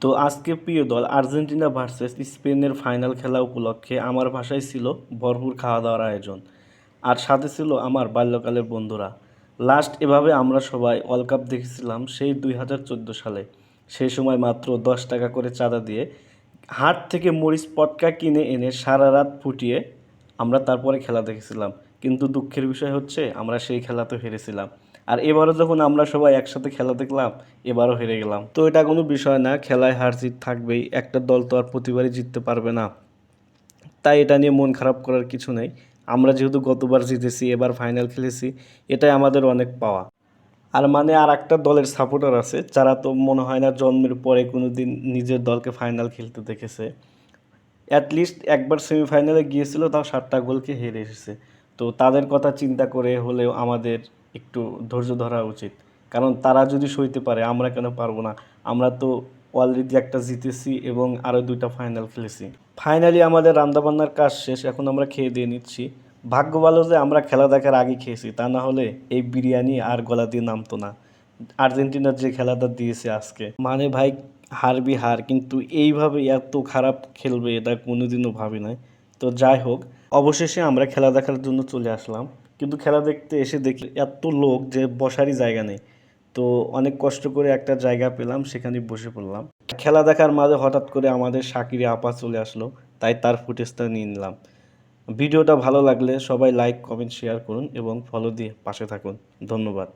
তো আজকে প্রিয় দল আর্জেন্টিনা ভার্সেস স্পেনের ফাইনাল খেলা উপলক্ষে আমার বাসায় ছিল ভরপুর খাওয়া দাওয়ার আয়োজন। আর সাথে ছিল আমার বাল্যকালের বন্ধুরা। লাস্ট এভাবে আমরা সবাই ওয়ার্ল্ড কাপ দেখেছিলাম সেই 2014 সালে। সেই সময় মাত্র 10 টাকা করে চাঁদা দিয়ে হাট থেকে মরিচ পটকা কিনে এনে সারা রাত ফুটিয়ে আমরা তারপরে খেলা দেখেছিলাম। কিন্তু দুঃখের বিষয় হচ্ছে আমরা সেই খেলাতে হেরেছিলাম। আর এবারও যখন আমরা সবাই একসাথে খেলা দেখলাম, এবারও হেরে গেলাম। তো এটা কোনো বিষয় না, খেলায় হার জিত থাকবেই, একটা দল তো আর প্রতিবারই জিততে পারবে না। তাই এটা নিয়ে মন খারাপ করার কিছু নেই। আমরা যেহেতু গতবার জিতেছি, এবার ফাইনাল খেলেছি, এটাই আমাদের অনেক পাওয়া। আর মানে আর একটা দলের সাপোর্টার আছে যারা তো মনে হয় না জন্মের পরে কোনো দিন নিজের দলকে ফাইনাল খেলতে দেখেছে। অ্যাটলিস্ট একবার সেমিফাইনালে গিয়েছিল, তাও 7টা গোলকে হেরে এসেছে। তো তাদের কথা চিন্তা করে হলেও আমাদের একটু ধৈর্য ধরা উচিত। কারণ তারা যদি সইতে পারে, আমরা কেন পারবো না? আমরা তো অলরেডি একটা জিতেছি এবং আরও 2টা ফাইনাল খেলেছি। ফাইনালি আমাদের রান্নাবান্নার কাজ শেষ, এখন আমরা খেয়ে দিয়ে নিচ্ছি। ভাগ্য ভালো যে আমরা খেলা দেখার আগে খেয়েছি, তা না হলে এই বিরিয়ানি আর গলা দিয়ে নামতো না। আর্জেন্টিনার যে খেলাটা দিয়েছে আজকে, মানে ভাই, হারবি হার, কিন্তু এইভাবে এত খারাপ খেলবে এটা কোনোদিনও ভাবি নাই। তো যাই হোক, অবশেষে আমরা খেলা দেখার জন্য চলে আসলাম। কিন্তু খেলা দেখতে এসে দেখি এত লোক যে বসারই জায়গা নেই। তো অনেক কষ্ট করে একটা জায়গা পেলাম, সেখানে বসে পড়লাম। খেলা দেখার মাঝে হঠাৎ করে আমাদের শাকিরে আপা চলে আসলো, তাই তার ফুটেজটা নিয়ে নিলাম। ভিডিওটা ভালো লাগলে সবাই লাইক, কমেন্ট, শেয়ার করুন এবং ফলো দিয়ে পাশে থাকুন। ধন্যবাদ।